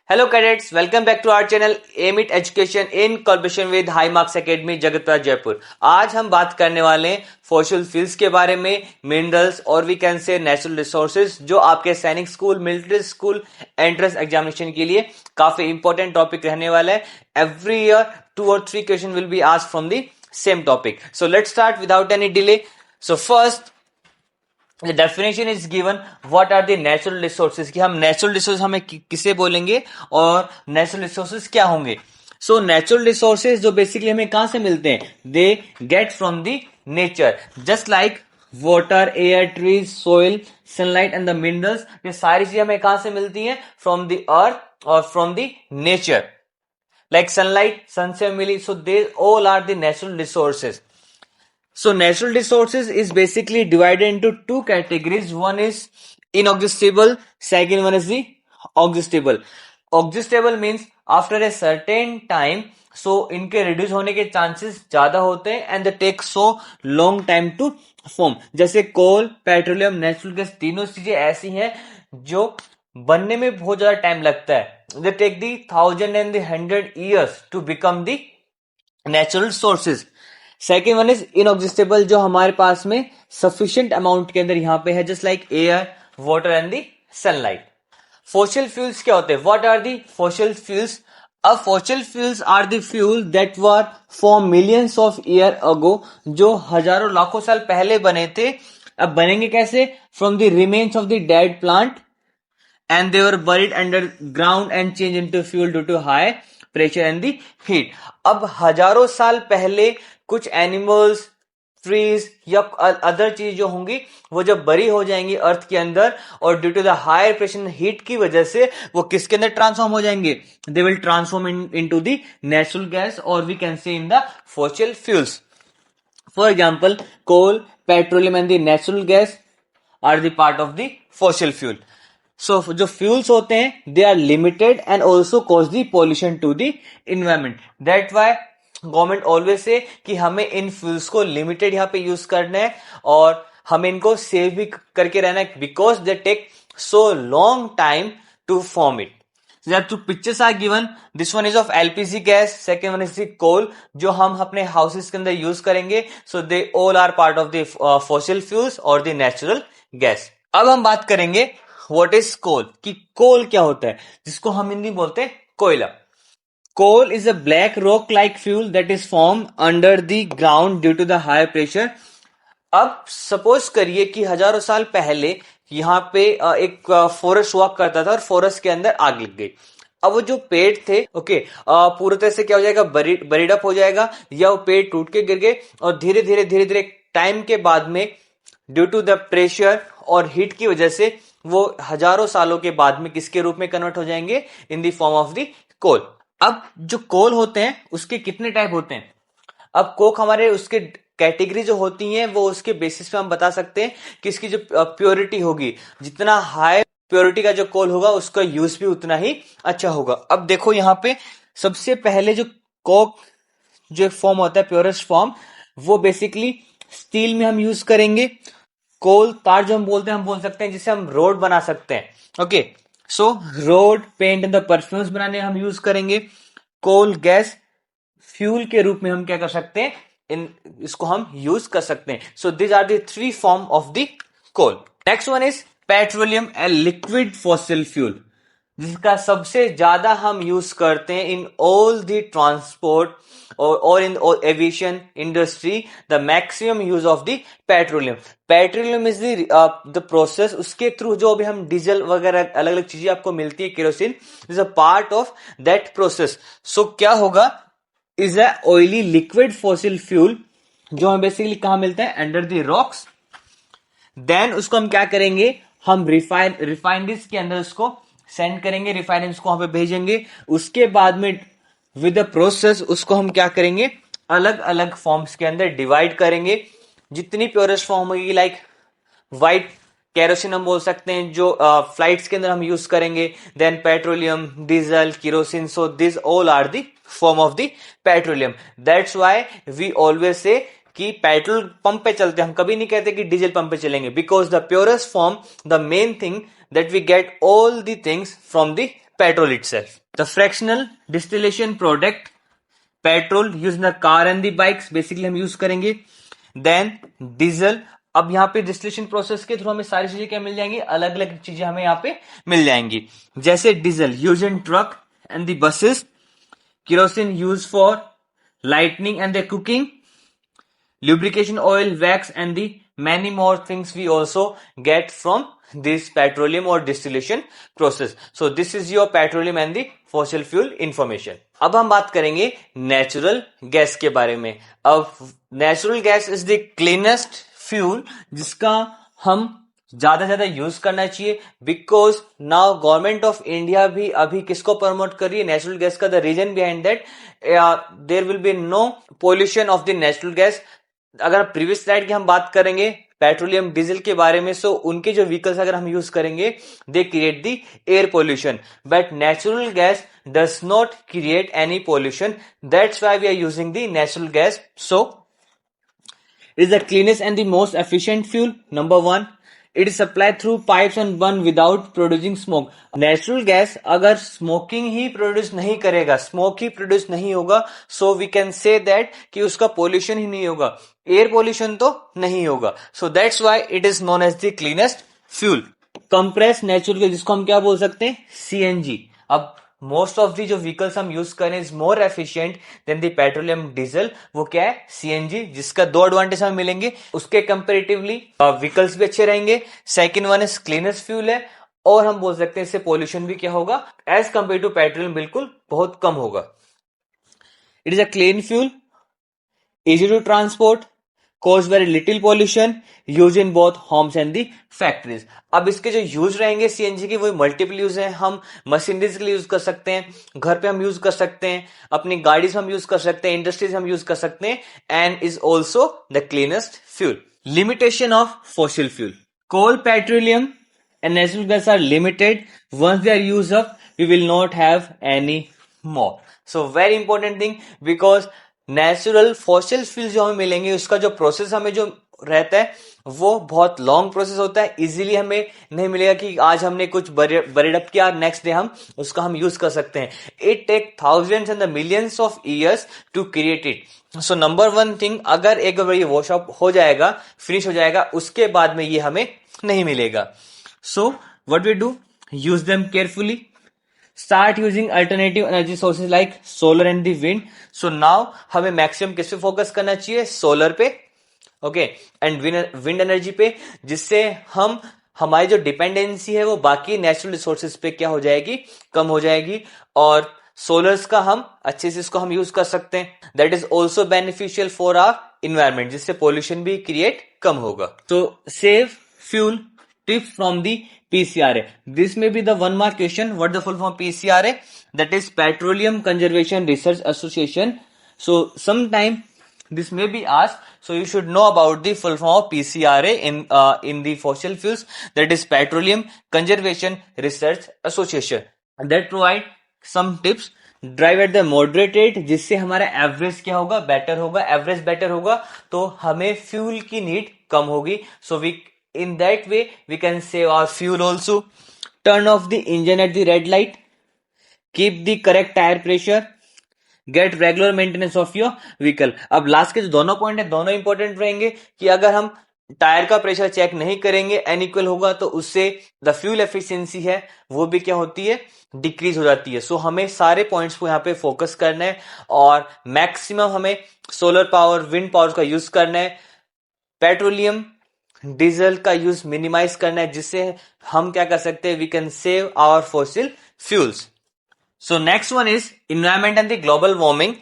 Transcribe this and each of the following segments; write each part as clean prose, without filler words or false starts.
Hello cadets, welcome back to our channel Aim It Education in collaboration with High Marks Academy Jagatpura Jaipur. आज हम बात करने वाले हैं फॉसिल फ्यूल्स के बारे में, मिनरल्स और we can say natural resources जो आपके Sainik school, military school entrance examination के लिए काफी इंपॉर्टेंट टॉपिक रहने वाला है। Every year 2 or 3 question will be asked from the same topic. So let's start without any delay. So first The definition is given what are the natural resources कि हम natural resources हमें किसे बोलेंगे और natural resources क्या होंगे। So natural resources जो basically हमें कहां से मिलते हैं, they get from the nature just like water, air, trees, soil, sunlight and the minerals। ये सारी चीजें हमें कहां से मिलती हैं, from the earth और from the nature। like sunlight sun से मिली, so they all are the natural resources। So natural resources is basically divided into two categories. One is inexhaustible, second one is the exhaustible. Exhaustible means after a certain time, so इनके reduce होने के chances ज्यादा होते हैं and they take so long time to form। जैसे coal, petroleum, natural gas तीनों चीजें ऐसी हैं जो बनने में बहुत ज्यादा टाइम लगता है। They take the 1000 and the 100 years to become the natural sources। Second one is inexhaustible जो हमारे पास में सफिशिएंट अमाउंट के अंदर यहां पे है, just like air, water and the sunlight. Fossil fuels क्या होते हैं, what are the fossil fuels. अब fossil fuels are the fuel that were form millions of year ago, जो हजारों लाखों साल पहले बने थे। अब बनेंगे कैसे, from the remains of the dead plant and they were buried underground and changed into fuel due to high pressure and the heat। अब हजारों साल पहले कुछ एनिमल्स, ट्रीज या अदर चीज जो होंगी वो जब बरी हो जाएंगी अर्थ के अंदर और due to the higher pressure heat की वजह से वो किसके अंदर ट्रांसफॉर्म हो जाएंगे, they will transform into the natural gas और we can say in the fossil fuels. For example coal, petroleum and the natural gas are the part of the fossil fuel. So जो fuels होते हैं they are limited and also cause the pollution to the environment. That why government always say कि हमें इन fuels को limited यहाँ पे use करना है और हमें इनको सेव भी करके रहना है, because they take so long time to form it. There are two pictures are given. This one is of LPG gas, second one is the coal जो हम अपने houses के अंदर यूज करेंगे। So they all are part of the fossil fuels और the natural gas। अब हम बात करेंगे what is coal कि कोल क्या होता है, जिसको हम हिंदी बोलते हैं कोयला। Coal is a black rock like fuel that is formed under the ground due to the high pressure। अब सपोज करिए कि हजारों साल पहले यहाँ पे एक फॉरेस्ट हुआ करता था और फॉरेस्ट के अंदर आग लग गई। अब वो जो पेड़ थे पूरी तरह से क्या हो जाएगा, बरीड अप हो जाएगा या वो पेड़ टूट के गिर गए और धीरे धीरे टाइम के बाद में ड्यू टू द प्रेशर और हीट की वजह से वो हजारों सालों के बाद में किसके रूप में कन्वर्ट हो जाएंगे, in the form of the coal. अब जो कोल होते हैं उसके कितने टाइप होते हैं। अब कोक हमारे उसके कैटेगरी जो होती हैं वो उसके बेसिस पे हम बता सकते हैं कि इसकी जो प्योरिटी होगी, जितना हाई प्योरिटी का जो कोल होगा उसका यूज भी उतना ही अच्छा होगा। अब देखो यहाँ पे सबसे पहले जो कोक जो फॉर्म होता है प्योरेस्ट फॉर्म, वो बेसिकली स्टील में हम यूज करेंगे। कोल तार जो हम बोलते हैं, हम बोल सकते हैं जिससे हम रोड बना सकते हैं। Okay, so road, paint and the perfumes बनाने हम यूज करेंगे। कोल गैस फ्यूल के रूप में हम क्या कर सकते हैं, इसको हम यूज कर सकते हैं। So this are the 3 form of the coal. Next one is petroleum, a liquid fossil fuel, जिसका सबसे ज्यादा हम यूज करते हैं इन ऑल द ट्रांसपोर्ट और इन aviation industry. The maximum use of the petroleum. Petroleum is the process, उसके through जो भी हम डीजल वगैरह अलग अलग चीजें आपको मिलती है, kerosene is a part of that process. So क्या होगा, is a oily liquid fossil fuel जो हमें बेसिकली कहां मिलता है, अंडर द रॉक्स। देन उसको हम क्या करेंगे, हम रिफाइनरीज के अंदर उसको सेंड करेंगे, रिफाइनरीज को वहां पे भेजेंगे। उसके बाद में विद द प्रोसेस उसको हम क्या करेंगे, अलग अलग फॉर्म्स के अंदर डिवाइड करेंगे। जितनी प्योरेस्ट फॉर्म होगी, लाइक व्हाइट केरोसिन हम बोल सकते हैं जो फ्लाइट्स के अंदर हम यूज करेंगे, then petroleum, diesel, kerosene. So this all are the form of the petroleum. That's why we always say कि पेट्रोल पंप पे चलते हैं, हम कभी नहीं कहते कि डीजल पंप पे चलेंगे, because the purest form, the main thing that we get all the things from the petrol itself. The fractional distillation product petrol use in the car and the bikes basically हम use करेंगे. Then diesel. अब यहाँ पे distillation process के through हमें सारी चीजें क्या मिल जाएंगी, अलग अलग चीजें हमें यहाँ पे मिल जाएंगी. जैसे diesel use in truck and the buses, kerosene use for lightning and the cooking, lubrication oil, wax, and the many more things we also get from this petroleum or distillation process. So this is your petroleum and the fossil fuel information. अब हम बात करेंगे natural gas के बारे में. अब natural gas is the cleanest fuel जिसका हम ज्यादा यूज करना चाहिए, because now government of India भी अभी किसको प्रमोट कर रही है, नेचुरल गैस का. The reason behind that there will be no pollution of the natural gas. अगर प्रीवियस स्लाइड की हम बात करेंगे पेट्रोलियम डीजल के बारे में, सो उनके जो व्हीकल्स अगर हम यूज करेंगे they create the air pollution, but natural gas does not create any pollution. That's why we are using the natural gas. So it is the cleanest and the most efficient fuel. Number 1, it is supplied through pipes and burn without producing smoke. Natural gas अगर smoking ही produce नहीं करेगा, smoke ही produce नहीं होगा, so we can say that कि उसका pollution ही नहीं होगा, एयर पोल्यूशन तो नहीं होगा. So that's why it is known as the cleanest fuel. Compressed natural gas जिसको हम क्या बोल सकते हैं, सीएनजी. अब मोस्ट ऑफ दी जो व्हीकल्स हम यूज करें is more efficient then the petroleum diesel. वो क्या है, सीएनजी, जिसका 2 एडवांटेज हमें मिलेंगे. उसके कंपेरेटिवली व्हीकल्स भी अच्छे रहेंगे. Second one is cleanest fuel है, और हम बोल सकते हैं इससे पोल्यूशन भी क्या होगा, एज कंपेयर टू पेट्रोलियम बिल्कुल बहुत कम होगा. It is a clean fuel, easy to transport, cause very little pollution, use in both homes and the factories. अब इसके जो यूज रहेंगे सीएनजी के वो मल्टीपल यूज हैं. हम मशीनरीज के लिए यूज कर सकते हैं, घर पे हम यूज कर सकते हैं, अपनी गाड़ीज हम यूज कर सकते हैं, इंडस्ट्रीज हम यूज कर सकते हैं, and is also the cleanest fuel. Limitation of fossil fuel. Coal, petroleum and natural gas are limited. Once they are used up, we will not have any more. So very important thing, because natural fossil fuel जो हमें मिलेंगे उसका जो process हमें जो रहता है वो बहुत लॉन्ग प्रोसेस होता है. इजीली हमें नहीं मिलेगा कि आज हमने कुछ बरेड अप किया, नेक्स्ट डे हम उसका हम यूज कर सकते हैं. It take thousands and the millions of years to create it. So number 1 thing, अगर एक बार ये वॉश अप हो जाएगा, फिनिश हो जाएगा, उसके बाद में ये हमें नहीं मिलेगा. So what we do? Use them carefully. Start using alternative energy sources like solar and the wind. So now हमें मैक्सिमम किस पे फोकस करना चाहिए, सोलर पे, ओके, एंड विंड एनर्जी पे, जिससे हम हमारी जो डिपेंडेंसी है वो बाकी नेचुरल रिसोर्सेज पे क्या हो जाएगी, कम हो जाएगी. और सोलर्स का हम अच्छे से इसको हम यूज कर सकते हैं. That is also beneficial for our environment, जिससे पोल्यूशन भी क्रिएट कम होगा. तो save fuel tips from the PCRA. This may be the 1 mark question. What the full form PCRA? That is Petroleum Conservation Research Association. So sometime this may be asked. So you should know about the full form of PCRA in the fossil fuels. That is Petroleum Conservation Research Association. That provide some tips. Drive at the moderate rate, जिससे हमारा average क्या होगा, better होगा. Average better होगा तो हमें fuel की need कम होगी. So we in that way we can save our fuel also. Turn off the engine at the red light. Keep the correct tire pressure. Get regular maintenance of your vehicle. अब last के जो दोनों point है दोनों important रहेंगे, कि अगर हम टायर का प्रेशर चेक नहीं करेंगे, अनइक्वल होगा, तो उससे द फ्यूल एफिशिएंसी है वो भी क्या होती है, डिक्रीज हो जाती है. सो हमें सारे पॉइंट्स को यहाँ पे फोकस करना है, और मैक्सिमम हमें सोलर पावर, विंड पावर का यूज करना है. पेट्रोलियम डीजल का यूज मिनिमाइज करना है, जिससे हम क्या कर सकते हैं, we can save our fossil fuels. So next one is environment and the global warming.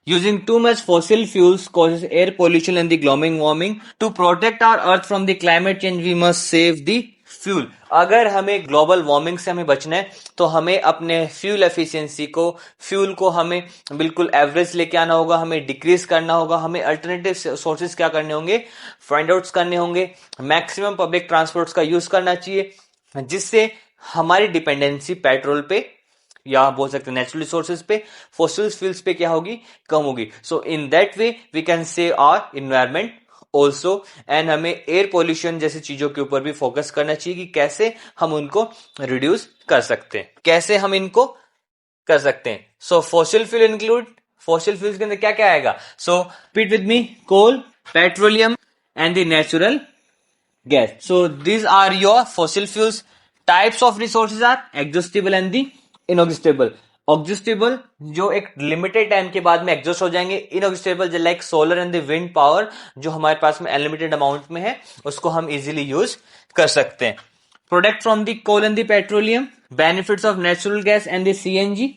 Using too much fossil fuels causes air pollution and the global warming. To protect our earth from the climate change, we must save the fuel. अगर हमें global warming से हमें बचना है तो हमें अपने fuel efficiency को, फ्यूल को हमें बिल्कुल एवरेज लेके आना होगा, हमें डिक्रीज करना होगा. हमें अल्टरनेटिव सोर्सेज क्या करने होंगे, फाइंड आउट्स करने होंगे. मैक्सिमम पब्लिक ट्रांसपोर्ट्स का यूज करना चाहिए, जिससे हमारी डिपेंडेंसी पेट्रोल पे या बोल सकते हैं नेचुरल रिसोर्सेज पे, फॉसिल फ्यूल्स पे क्या होगी, कम होगी. So in that way we can save our environment also, and हमें एयर पोल्यूशन जैसी चीजों के ऊपर भी फोकस करना चाहिए कि कैसे हम उनको रिड्यूस कर सकते हैं, कैसे हम इनको कर सकते हैं. So fossil fuel include, fossil fuels के अंदर क्या क्या आएगा? So repeat with me, coal, petroleum and the natural gas. So these are your fossil fuels. Types of resources are exhaustible and the inexhaustible. Exhaustible जो एक limited time के बाद में एग्जॉस्ट हो जाएंगे. Inexhaustible like solar and the wind power जो हमारे पास में अनलिमिटेड अमाउंट में है, उसको हम इजीली यूज कर सकते हैं. Product from the coal and the petroleum, benefits of natural gas and the CNG,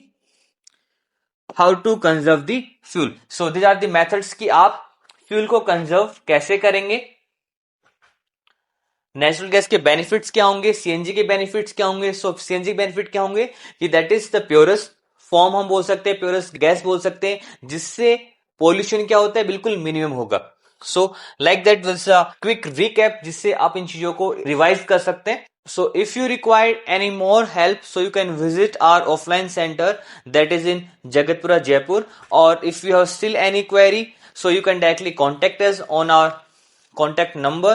how to conserve the fuel. So this are the methods कि आप फ्यूल को कंजर्व कैसे करेंगे. नेचुरल गैस के बेनिफिट्स क्या होंगे, सीएनजी के बेनिफिट्स क्या होंगे. सो सीएनजी बेनिफिट क्या होंगे कि that is the purest form, हम बोल सकते हैं प्योरेस्ट गैस बोल सकते हैं, जिससे पोल्यूशन क्या होता है बिल्कुल मिनिमम होगा. So like that was a quick recap जिससे आप इन चीजों को रिवाइज कर सकते हैं. So if you require any more help, so you can visit our offline center that is in Jagatpura, Jaipur, or if you have still any query, so you can directly contact us on our contact number,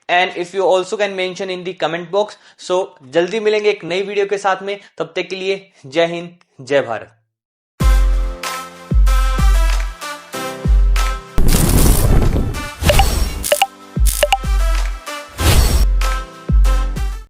and if you also can mention in the comment box. So जल्दी मिलेंगे एक नई video के साथ में, तब तक के लिए जय हिंद, जय भारत.